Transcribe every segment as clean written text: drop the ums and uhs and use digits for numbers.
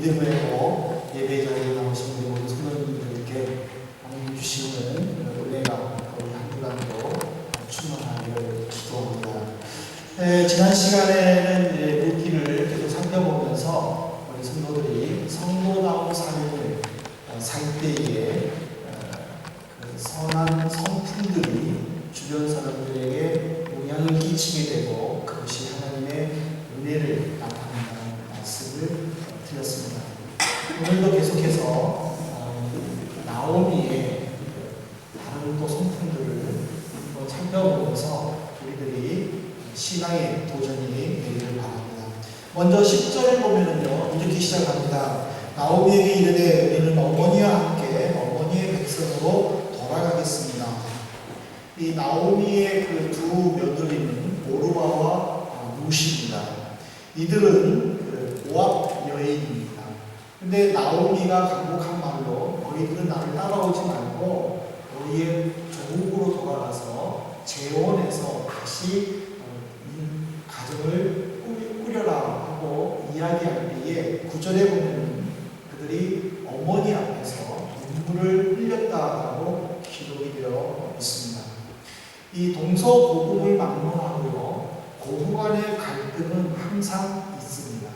믿음으로 예배자리에 나오신 우리 모든 성도님들께 하나님 주시는 은혜가 우리 한 주간도 충만하기를 기도합니다. 지난 시간에는 루틴을 계속 살펴보면서 우리 성도들이 성도다운 삶을 살 때에 그 선한 성품들이 주변 사람들에게 영향을 끼치게 되고 그것이 하나님의 은혜를 나타낸다는 말씀을 드렸습니다. 오늘도 계속해서 나오미의 다른 또 성품들을 한번 살펴보면서 우리들이 신앙의 도전이 되기를 바랍니다. 먼저 10절을 보면은요, 이렇게 시작합니다. 나오미에게 이르되 우리는 어머니와 함께 어머니의 백성으로 돌아가겠습니다. 이 나오미의 그 두 며느리는 오르바와 루시입니다. 이들은 그 모압 여인입니다. 근데 나오미가 강곡한 말로 너희들은 나를 따라오지 말고 너희의 조국으로 돌아가서 재혼해서 다시 가정을 꾸려라 하고 이야기할 때에 9절에 보면 그들이 어머니 앞에서 눈물을 흘렸다라고 기록이 되어 있습니다. 이 동서고금을 막론하고요, 고부간의 갈등은 항상 있습니다.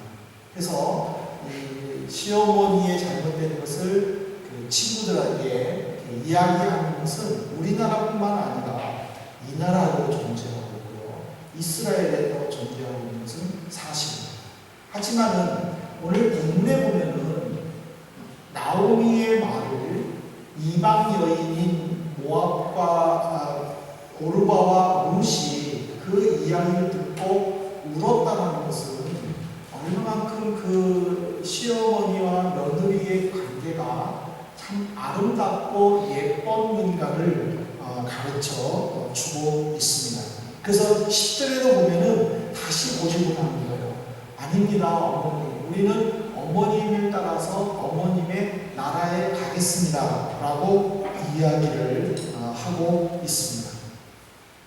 그래서 이 시어머니의 잘못된 것을 그 친구들에게 이야기하는 것은 우리나라뿐만 아니라 이 나라도 존재하고 있고요, 이스라엘에도 존재하고 있는 것은 사실입니다. 하지만은 오늘 본문에 보면은 나오미의 말을 이방 여인인 모압과 오르바와 룻이 그 이야기를 듣고 울었다는 것은 얼마만큼 그 시어머니와 며느리의 관계가 참 아름답고 예뻤는가를 가르쳐 주고 있습니다. 그래서 10절에도 보면은 다시 보지 못하는 거예요. 아닙니다, 어머니. 우리는 어머님을 따라서 어머님의 나라에 가겠습니다 라고 이야기를 하고 있습니다.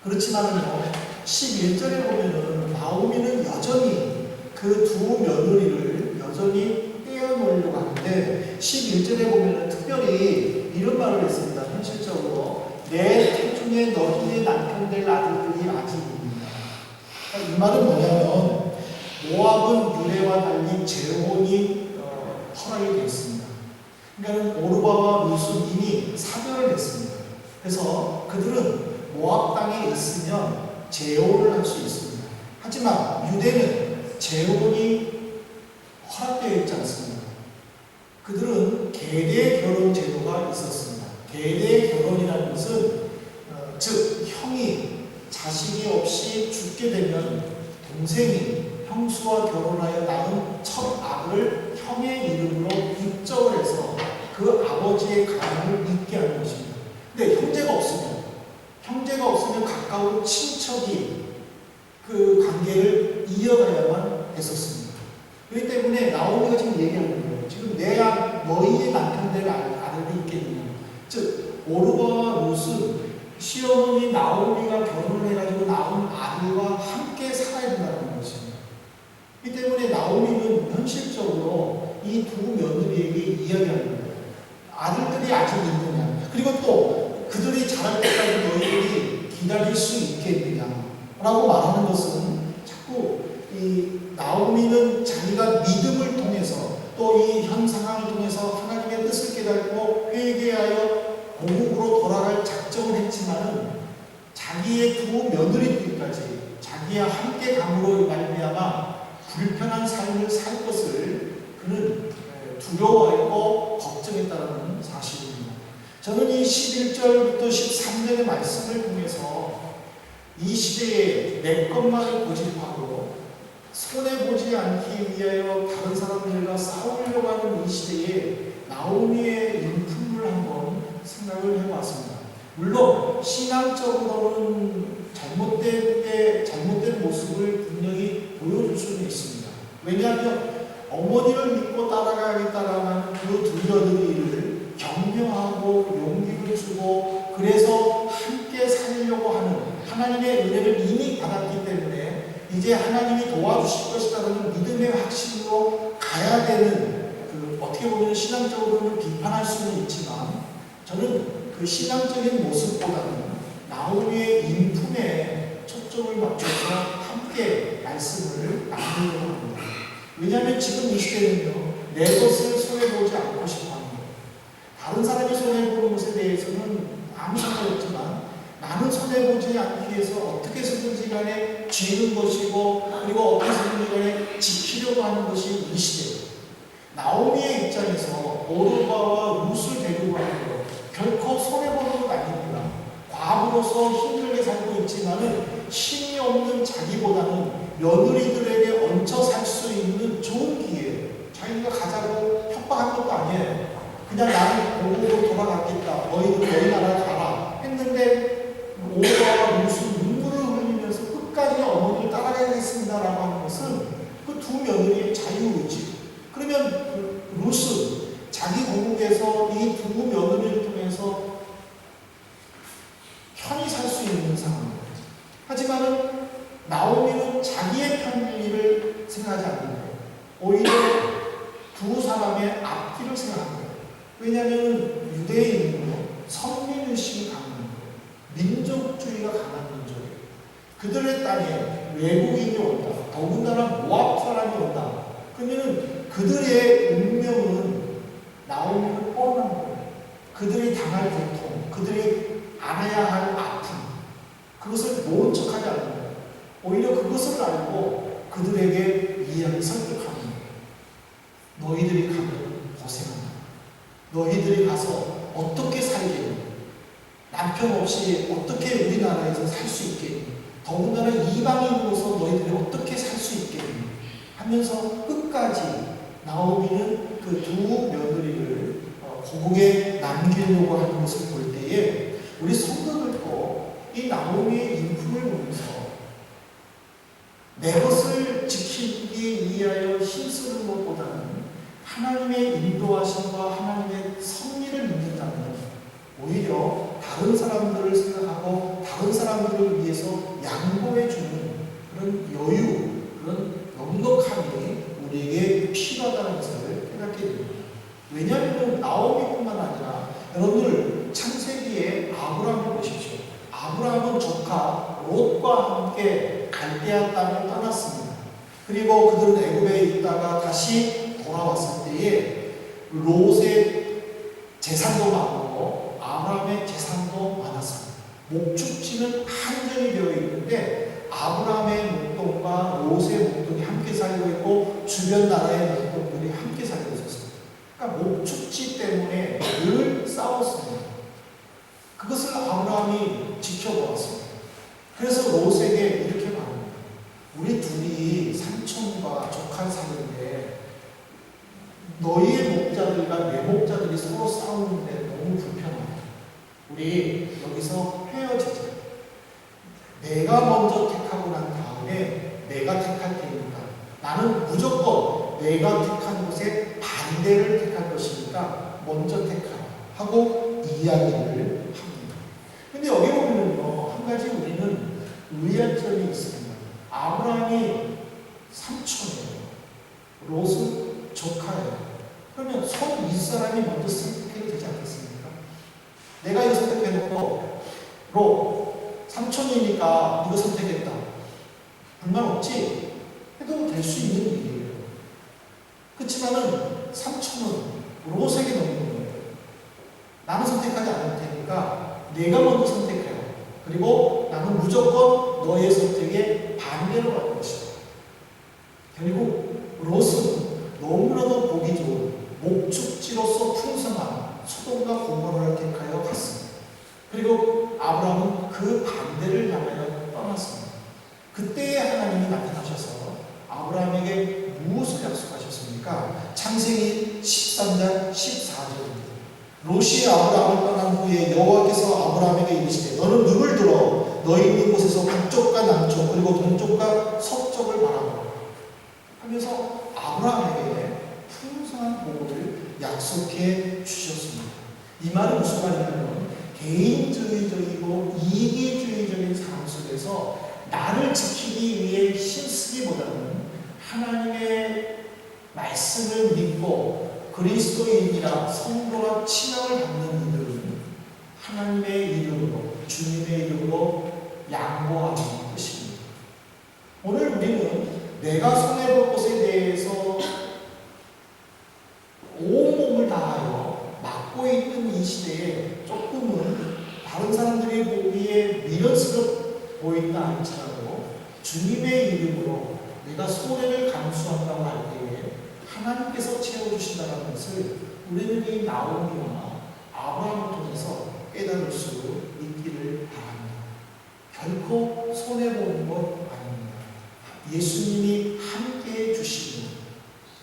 그렇지만은요, 11절에 보면은 나오미는 여전히 그 두 며느리를 여전히 떼어놓으려고 하는데 11절에 보면은 특별히 이런 말을 했습니다. 현실적으로 내 태중에 너희의 남편 될 아들들이 아직 있습니다. 이 말은 뭐냐면 모압은 유래와 달리 재혼이 허락이 되어 있습니다. 그러니까 오르바와 룻은 이미 사별을 했습니다. 그래서 그들은 모압 땅에 있으면 재혼을 할 수 있습니다. 하지만 유대는 재혼이 허락되어 있지 않습니다. 그들은 계례 결혼 제도가 있었습니다. 계례 결혼이라는 것은 즉 형이 자식이 없이 죽게 되면 동생이 형수와 결혼하여 낳은 첫 아들을 형의 이름으로 입적을 해서 그 아버지의 가문을 잇게 하는 것입니다. 근데 형제가 없으면 가까운 친척이 그 관계를 이어가야만 했었습니다. 그렇기 때문에 나오미가 지금 얘기하는 거예요. 지금 너희의 남편 될 아들이 있겠느냐. 즉 오르바와 룻은 시어머니 나오미가 결혼을 해가지고 낳은 아들과 함께 살아야 된다는 것입니다. 그렇기 때문에 나오미는 현실적으로 이 두 며느리에게 이야기하는 거예요. 아들들이 아직 있느냐. 그리고 또 그들이 자랄 때까지 너희들이 기다릴 수 있겠느냐 라고 말하는 것은 자꾸 이 나오미는 자기가 믿음을 통해서 또 이 현 상황을 통해서 하나님의 뜻을 깨닫고 회개하여 고국으로 돌아갈 작정을 했지만은 자기의 두 며느리들까지 자기와 함께 감으로 말미암아 불편한 삶을 살 것을 그는 두려워했고 걱정했다는 사실입니다. 저는 이 11절부터 13절의 말씀을 통해서 이 시대에 내 것만을 고집하고 손해보지 않기 위하여 다른 사람들과 싸우려고 하는 이 시대에 나오미의 인품을 한번 생각을 해봤습니다. 물론 신앙적으로는 잘못된 모습을 분명히 보여줄 수는 있습니다. 왜냐하면 어머니를 믿고 따라가겠다라는 그 두 며느리를 격려하고 용기를 주고 그래서 함께 살려고 하는 하나님의 은혜를 이미 받았기 때문에 이제 하나님이 도와주실 것이라는 믿음의 확신으로 가야 되는 그 신앙적으로는 비판할 수는 있지만 저는 그 신앙적인 모습보다는 나오미의 인품에 초점을 맞춰서 함께 말씀을 나누려고 합니다. 왜냐하면 지금 이 시대는요, 내 것을 손해보지 않고 싶어 합니다. 다른 사람이 손해보는 것에 대해서는 아무 상관없지만 나는 손해보지 않기 위해서 어떻게 해서든지 간에 쥐는 것이고 그리고 어떻게 해서든지 간에 지키려고 하는 것이 이 시대예요. 나오미의 입장에서 오르바와 룻을 데리고 가는 것 결코 손해보는 것 아닙니다. 과부로서 힘들게 살고 있지만은 힘이 없는 자기보다는 며느리들에게 얹혀 살 수 있는 좋은 기회예요. 자기가 가자고 협박한 것도 아니에요. 그냥 나는 고국으로 돌아가겠다. 너희 나라 가라. 했는데 오르바와 룻은 눈물을 흘리면서 끝까지 어머니를 따라가겠습니다라고 하는 것은 그 두 며느리의 자유의지. 그러면 룻은 자기 고국에서 이 두 며느리를 통해서 편히 살 수 있는 상황입니다. 하지만은 나오미는 자기의 편리를 생각하지 않는 거예요. 오히려 두 사람의 앞뒤를 생각하는 거예요. 왜냐하면 유대인은요, 선민의식이 강한 거예요. 민족주의가 강한 민족이에요. 그들의 땅에 외국인이 온다. 더군다나 모압 사람이 온다. 그러면 그들의 운명은 나오미는 뻔한 거예요. 그들이 당할 고통, 그들이 안아야 할 아픔, 그것을 모른 척하지 않는 거예요. 오히려 그것을 알고 그들에게 이해하기 설득하는 거예요. 너희들이 가면 고생한다. 너희들이 가서 어떻게 살겠니? 남편 없이 어떻게 우리나라에서 살 수 있겠니? 더군다나 이방인으로서 너희들이 어떻게 살 수 있겠니? 하면서 끝까지 나오미는 그 두 며느리를 고국에 남기려고 하는 것을 볼 때에 우리 성도들도 이 나오미의 인품을 보면서 내 것을 지키기 위하여 힘쓰는 것보다는 하나님의 인도하심과 하나님의 섭리를 믿는다면 오히려 다른 사람들을 생각하고 다른 사람들을 위해서 양보해주는 그런 여유, 그런 넉넉함이 우리에게 필요하다는 것을 생각해 듭니다. 왜냐하면 나오미뿐만 아니라 여러분들 창세기에 아브라함을 보십시오. 아브라함은 조카 롯과 함께 갈대아 땅을 떠났습니다. 그리고 그들은 애굽에 있다가 다시 돌아왔을 때에 롯의 재산도 많고 아브라함의 재산도 많았습니다. 목축지는 한정이 되어 있는데 아브라함의 목동과 롯의 목동이 함께 살고 있고 주변 나라의 목동들이 함께 살고 있었습니다. 그러니까 목축지 때문에 늘 싸웠습니다. 그것을 아브라함이 지켜보았습니다. 그래서 롯에게 이렇게 말합니다. 우리 둘이 삼촌과 조카 사이인데 너희의 목자들과 내 목자들이 서로 싸우는데 너무 불편하다. 우리 여기서 헤어지자. 내가 먼저 택하고 난 다음에 내가 택할 테니까 나는 무조건 내가 택한 곳에 반대를 택할 것이니까 먼저 택하라 하고 이야기를 합니다. 근데 여기 보면요, 한 가지 우리는 의아한 점이 있습니다. 아브라함이 삼촌이에요. 롯은 조카예요. 그러면 손 윗사람이 먼저 선택해도 되지 않겠습니까? 내가 이거 선택해놓고 롯 삼촌이니까 이거 선택했다. 불만 없지? 해도 될 수 있는 일이에요. 그렇지만은 삼촌은 롯에게 넘기는 거예요. 나는 선택하지 않을 테니까 내가 먼저 선택해요. 그리고 나는 무조건 너의 선택에 반대로 갈 것이다. 결국 롯은 너무나도 보기 좋은 목축지로서 풍성한 소돔과 고모라를 택하여 갔습니다. 그리고 아브라함은 그 반대를 향하여 떠났습니다. 그때에 하나님이 나타나셔서 아브라함에게 무엇을 약속하셨습니까? 창세기 13장 14절입니다. 롯이 아브라함을 떠난 후에 여호와께서 아브라함에게 이르시되 너는 눈을 들어 너희 있는 곳에서 북쪽과 남쪽 그리고 동쪽과 서쪽을 바라보라 하면서 아브라함에게 풍성한 복을 약속해 주셨습니다. 이 말은 무슨 말이냐면 개인주의적이고 이기주의적인 삶 속에서 나를 지키기 위해 힘쓰기보다는 하나님의 말씀을 믿고 그리스도인이라 성도라 칭함을 받는 이들은 하나님의 이름으로, 주님의 이름으로 양보하는 것입니다. 오늘 우리는 내가 손해볼 것에 대해서 온몸을 다하여 맡고 있는 이 시대에 조금은 다른 사람들이 보기에 미련스럽 보인다 할지라도 주님의 이름으로 내가 손해를 감수한다고 할 때에 하나님께서 채워주신다는 것을 우리는 이 나오미와 아브라함을 통해서 깨달을 수 있기를 바랍니다. 결코 손해보는 것 아닙니다. 예수님이 함께해 주시면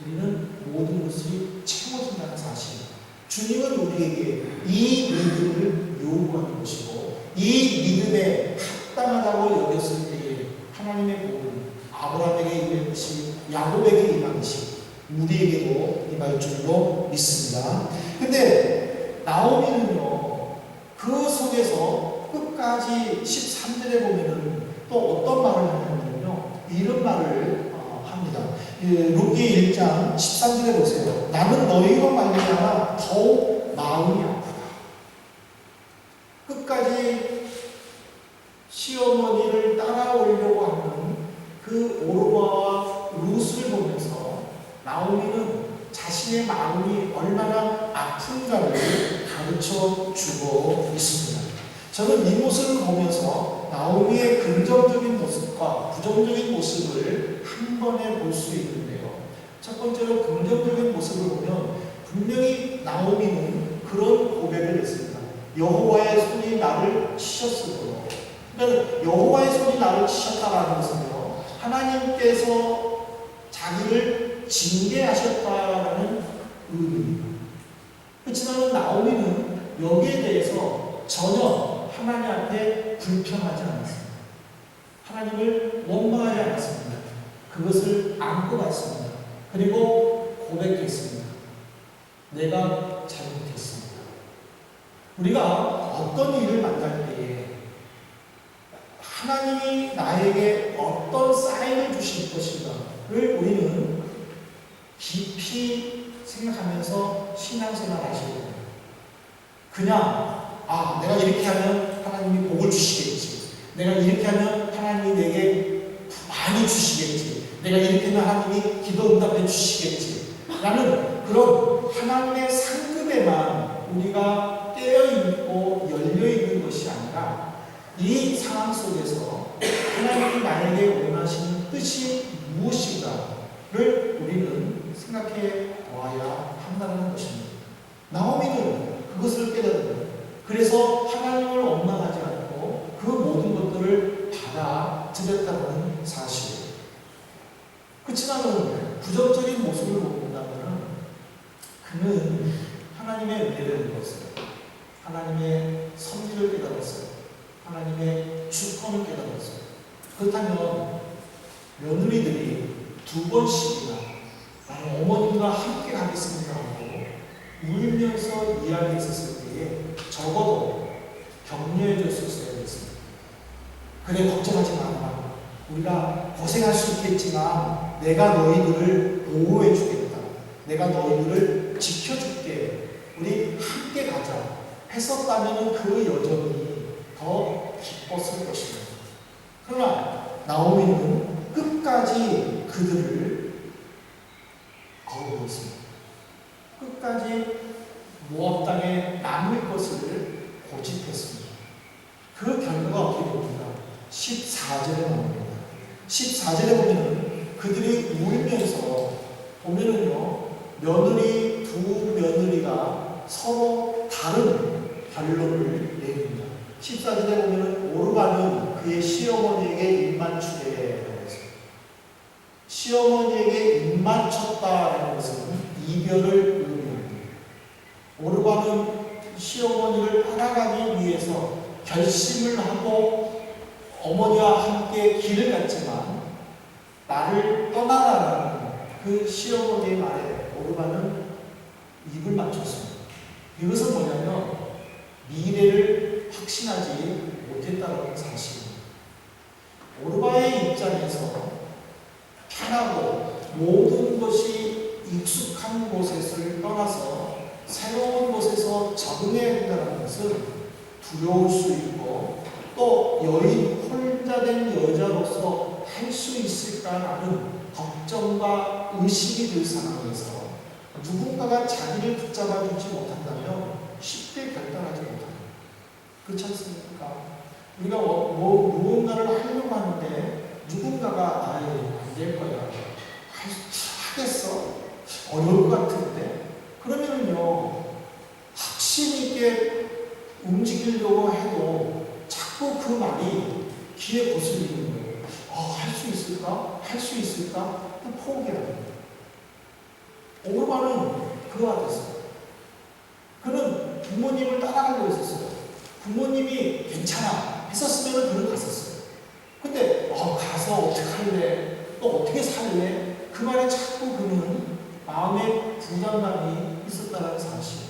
우리는 모든 것이 채워진다는 사실. 주님은 우리에게 이 믿음을 요구하는 것이고 이 믿음에 합당하다고 여겼을 때에 하나님의 복은 아브라함에게 임했듯이 야곱에게 임하듯이 우리에게도 임할 줄로 믿습니다. 근데 나오미는요, 그 속에서 끝까지 13절에 보면은 또 어떤 말을 하냐면요, 이런 말을 합니다. 룻기 1장 13절에 보세요. 나는 너희로 말미암아 더욱 마음이 아프다. 끝까지 시어머니를 따라오려고 하는 그 오르바와 룻을 보면서 나오미는 자신의 마음이 얼마나 아픈가를 가르쳐 주고 있습니다. 저는 이 모습을 보면서 나오미의 긍정적인 모습과 부정적인 모습을 한 번에 볼 수 있는데요. 첫 번째로 긍정적인 모습을 보면 분명히 나오미는 그런 고백을 했습니다. 여호와의 손이 나를 치셨으므로. 그러니까 여호와의 손이 나를 치셨다라는 것은요, 하나님께서 자기를 징계하셨다라는 의미입니다. 그렇지만 나오미는 여기에 대해서 전혀 하나님 앞에 불평하지 않았습니다. 하나님을 원망하지 않았습니다. 그것을 안고 갔습니다. 그리고 고백했습니다. 내가 잘못했습니다. 우리가 어떤 일을 만날 때에 하나님이 나에게 어떤 사인을 주실 것인가를 우리는 깊이 생각하면서 신앙생활 하셔야 됩니다. 그냥 내가 이렇게 하면 하나님이 복을 주시겠지. 내가 이렇게 하면 하나님이 내게 많이 주시겠지. 내가 이렇게 하면 하나님이 기도 응답해 주시겠지. 라는 그런 하나님의 상급에만 우리가 깨어있고 열려있는 것이 아니라 이 상황 속에서 하나님이 나에게 원하시는 뜻이 무엇인가를 우리는 생각해 보아야 한다는 것입니다. 나오미는 그것을 깨닫는, 그래서 하나님을 원망하지 않고 그 모든 것들을 받아들였다는 사실. 그렇지만 부정적인 모습을 본다면 그는 하나님의 은혜를 믿었어요. 하나님의 섭리를 깨달았어요. 하나님의 주권을 깨달았어요. 그렇다면 며느리들이 두 번씩이나 나는 어머님과 함께 가겠습니다 하고 울면서 이야기했었을 때에 적어도 격려해 줬었어야 했습니다. 그래, 걱정하지 마라. 우리가 고생할 수 있겠지만 내가 너희들을 보호해 주겠다. 내가 너희들을 지켜줄게. 우리 함께 가자. 했었다면 그 여정이 더 기뻤을 것입니다. 그러나 나오미는 끝까지 그들을 거부했습니다. 끝까지 모압 땅에 남을 것을 고집했습니다. 그 결과가 어떻게 됩니까? 14절에 나옵니다. 14절에 보면 그들이 울면서 보면은요, 두 며느리가 서로 다른 결론을 내립니다. 14절에 보면 오르바는 그의 시어머니에게 입맞추게 했습니다. 시어머니에게 입맞췄다는 것은 이별을 의미합니다. 오르바는 시어머니를 따라가기 위해서 결심을 하고 어머니와 함께 길을 갔지만 나를 떠나라는 그 시어머니의 말에 오르바는 입을 맞췄습니다. 이것은 뭐냐면 미래를 확신하지 못했다는 사실입니다. 오르바의 입장에서 편하고 모든 것이 익숙한 곳에서 떠나서 새로운 곳에서 적응해야 된다는 것은 두려울 수 있고, 또 여인 혼자 된 여자로서 할 수 있을까라는 걱정과 의식이 들 상황에서 누군가가 자기를 붙잡아 주지 못한다면 쉽게 결단하지 못합니다. 그렇지 않습니까? 우리가 무언가를 하려고 하는데 누군가가 안 될 거야, 하겠어? 어려울 것 같은데? 그러면은요, 확신 있게 움직이려고 해도 자꾸 그 말이 귀에 거슬리는 거예요. 할 수 있을까? 할 수 있을까? 또 포기하는 거예요. 오르반은 그와 같았어요. 그는 부모님을 따라가려고 했었어요. 부모님이 괜찮아 했었으면 그는 갔었어요. 근데 가서 어떻게 할래? 또 어떻게 살래? 그 말에 자꾸 그는 마음에 부담감이 있었다는 사실.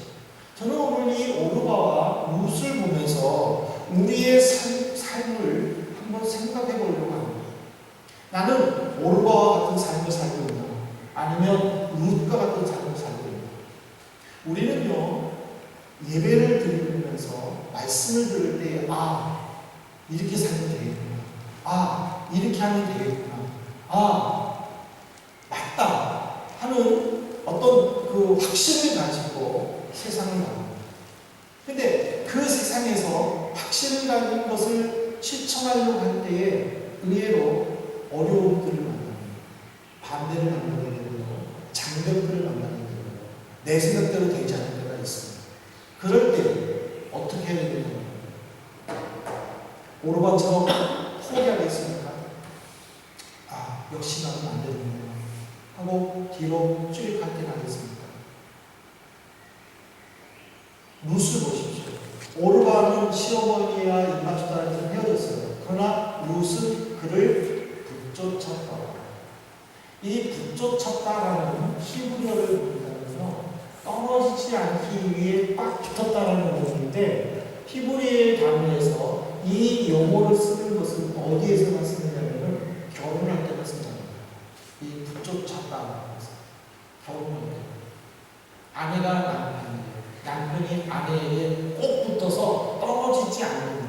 저는 오늘 이 오르바와 룻을 보면서 우리의 삶을 한번 생각해 보려고 합니다. 나는 오르바와 같은 삶을 살고 있나? 아니면 룻과 같은 삶을 살고 있나? 우리는요, 예배를 드리면서 말씀을 들을 때 이렇게 살면 되겠구나, 이렇게 하면 되겠구나, 맞다 하는 어떤 그 확신을 가지고 세상을 나옵니다. 근데 그 세상에서 확신을 가진 것을 실천하려고 할 때에 의외로 어려움들을 만납니다. 반대를 만나게 되고 장벽들을 만나게 되고 내 생각대로 되지 않을 때가 있습니다. 그럴 때 어떻게 해야 되는 겁니까? 오르반처럼 포기하겠습니까? 역시 나는 안 되는구나 하고 뒤로 쭉 갈 때는 하겠습니까? 룻을 보십시오. 오르반은 시어머니와 입맞추다에서 헤어졌어요. 그러나 룻은 그를 붙쫓았다. 이 붙쫓았다라는 히브리어를 보면요, 떨어지지 않기 위해 딱 붙었다라는 의미인데, 히브리의 단어에서 이 용어를 쓰는 것은 어디에서만 쓰느냐면 결혼할 때만 쓴답니다. 이 붙쫓았다라는 것은 결혼할 때 아내가 남편이 아내에게 꼭 붙어서 떨어지지 않는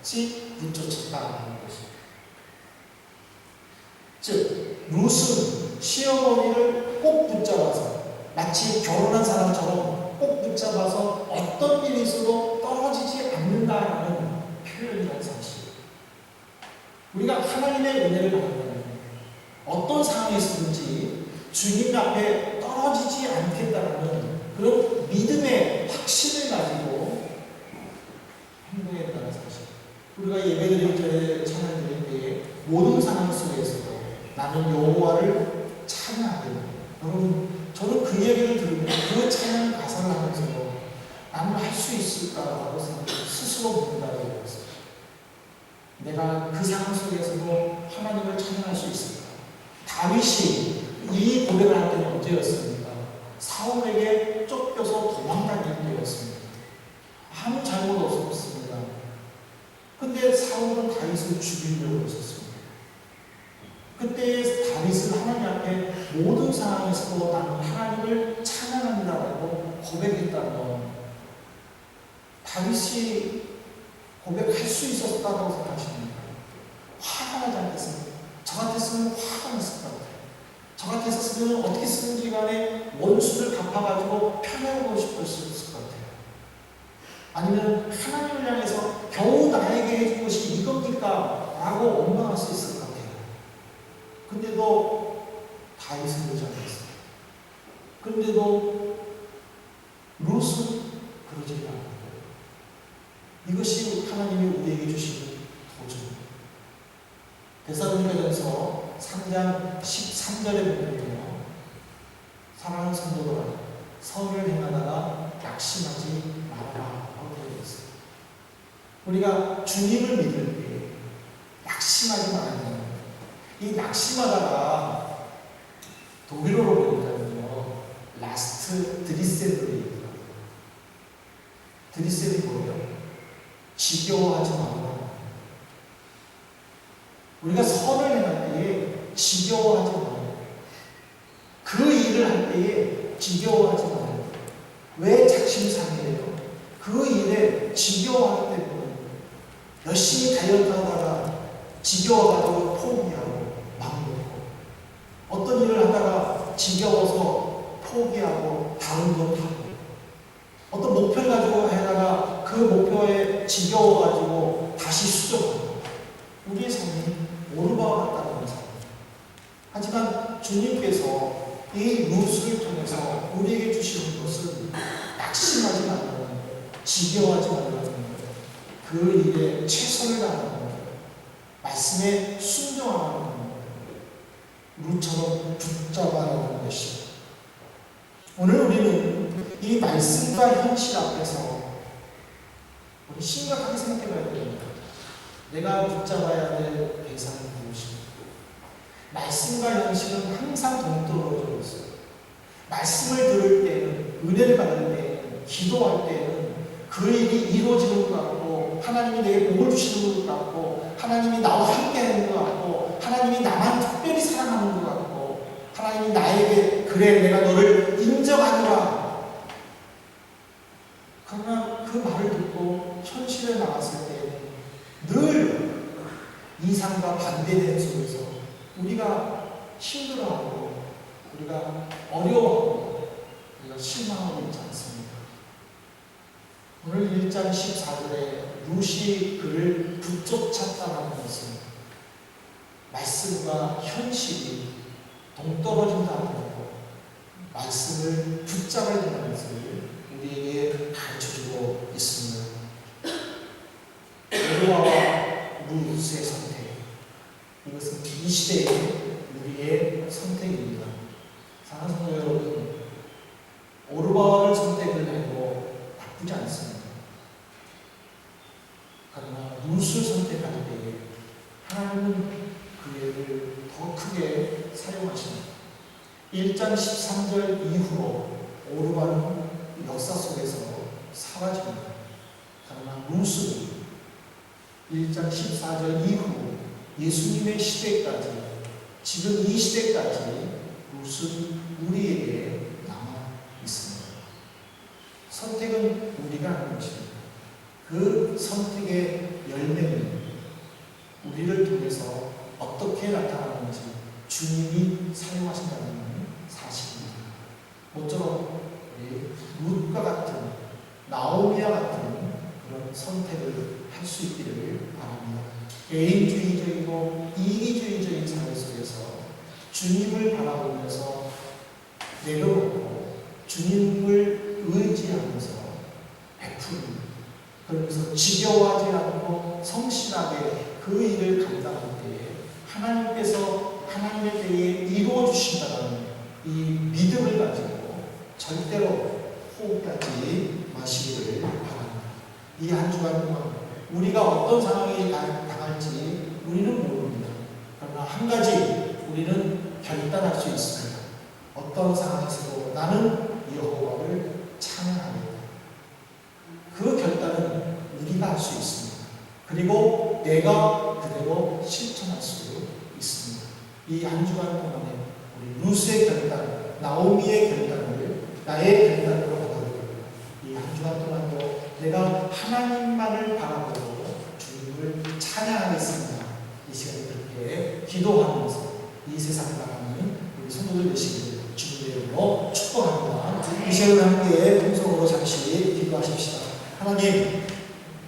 것이 붙쫓았다라는 것입니다. 즉 룻은 시어머니를 꼭 붙잡아서 마치 결혼한 사람처럼 꼭 붙잡아서 어떤 일이 있어도 떨어지지 않는다라는 표현이라는 사실. 우리가 하나님의 은혜를 받는다면 어떤 상황에서든지 주님 앞에 떨어지지 않겠다라는 그런 믿음의 확신을 가지고 행동했다는 사실. 우리가 예배드릴 때 찬양 드릴 때에 모든 상황 속에서도 나는 여호와를 찬양하겠다. 여러분, 저는 그 얘기를 들으면 그 찬양 가사를 하면서 나는 할 수 있을까라고 스스로 묻는다고 했어요. 내가 그 상황 속에서도 하나님을 찬양할 수 있을까? 다윗이 이 고백을 할 때는 언제였습니까? 사울에게 쫓겨서 도망다닐 때였습니다. 아무 잘못 없었습니다. 근데 사울은 다윗을 죽이려고 했었습니다. 그때 다윗은 하나님 앞에 모든 상황에서도 나는 하나님을 찬양한다고 고백했다면 다윗이 고백할 수 있었다고 생각하십니까? 화가 나지 않겠습니까? 저 같았으면 화가 났을 것 같아요. 저 같았으면 어떻게 쓰는지 간에 원수를 갚아가지고 편하고 싶었을 것 같아요. 아니면 하나님을 향해서 겨우 나에게 해준 것이 이겁니까? 라고 원망할 수 있을 것 같아요. 근데도 다윗은 그러지 않았어요. 그런데도 룻은 그러지 않았어요. 이것이 하나님이 우리에게 주신 도전입니다. 데살로니가전서 3장 13절에 보면요, 사랑하는 성도들아 선을 행하다가 낙심하지 말아라 라고 되어 있습니다. 우리가 주님을 믿을 때 낙심하지 말아야 됩니다. 이 낙심하다가 독일어로 보니까요, 라스트 드리세드입니다. 드리세드 뭐예요? 지겨워하지 말아라. 우리가 선을 행할 때에 지겨워하지 말아요. 그 일을 일을 할 때에 지겨워하지 말아요. 왜 작심삼일이에요? 그 일에 지겨워하기 때문에 열심히 다이어트 하다가 지겨워가지고 포기하고 맘먹고, 어떤 일을 하다가 지겨워서 포기하고 다른 거 하고, 어떤 목표를 가지고 하다가 그 목표에 지겨워가지고 다시 수정하고, 우리의 삶이 오르바와 같다는 삶. 하지만 주님께서 이 룻을 통해서 우리에게 주시는 것은 낙심하지 말라는 거예요. 지겨워하지 말라는 거예요. 그 일에 최선을 다하는 거예요. 말씀에 순종하는 거예요. 룻처럼 붙잡아라는 것이죠. 오늘 우리는 이 말씀과 현실 앞에서 우리 심각하게 생각해 봐야 됩니다. 내가 붙잡아야 될 대상은 무엇입니까? 말씀과 현실은 항상 동떨어져 있어요. 말씀을 들을 때는, 은혜를 받을 때는, 기도할 때는 그 일이 이루어지는 것 같고, 하나님이 내게 복을 주시는 것 같고, 하나님이 나와 함께 하는 것 같고, 하나님이 나만 특별히 사랑하는 것 같고, 하나님이 나에게 그래 내가 너를 인정하노라. 그러나 그 말을 듣고 현실에 나갔을 때는 늘 이상과 반대되는 속에서 우리가 힘들어하고, 우리가 어려워하고, 우리가 실망하고 있지 않습니까? 오늘 1장 14절에 룻이 그를 붙쫓았다는 것은 말씀과 현실이 동떨어진다는 것고, 말씀을 붙잡아야 된다는 것을 우리에게 가르쳐주고 있습니다. 여호와와 룻의 선택, 이것은 이 시대의 우리의 선택입니다. 사랑하는 성도 여러분, 오르바를 선택을 해도 나쁘지 않습니다. 그러나 룻을 선택할 때에 하나님은 그 일을 더 크게 사용하십니다. 1장 13절 이후로 오르바는 역사 속에서 사라집니다. 그러나 룻은 1장 14절 이후 예수님의 시대까지, 지금 이 시대까지 룻은 우리에게 남아 있습니다. 선택은 우리가 하는 것입니다. 그 선택의 열매는 우리를 통해서 어떻게 나타나는지 주님이 사용하신다는 사실입니다. 모쪼록 룻과 같은, 나오미와 같은 그런 선택을 할 수 있기를 바랍니다. 개인주의적이고 이기주의적인 삶 속에서 주님을 바라보면서 내려놓고 주님을 의지하면서 베푸는, 그러면서 지겨워하지 않고 성실하게 그 일을 감당할 때에 하나님께서 하나님의 때에 이루어 주신다는 이 믿음을 가지고 절대로 포기하지 마시기를 바랍니다. 이 한 주간 동안 우리가 어떤 상황에 당할지 우리는 모릅니다. 그러나 한 가지 우리는 결단할 수 있습니다. 어떤 상황에서도 나는 여호와를 찬양하겠다. 그 결단은 우리가 할 수 있습니다. 그리고 내가 그대로 실천할 수 있습니다. 이 한 주간 동안에 우리 룻의 결단, 나오미의 결단을 나의 결단으로 받아들이고, 이 한 주간 동안도 내가 하나님만을 바라보고 주님을 찬양하겠습니다. 이 시간에 그렇게 기도하면서 이 세상을 나가는 우리 성도들 되시기를 주님의 이름으로 축복합니다. 이 시간을 함께 통성으로 잠시 기도하십시다. 하나님,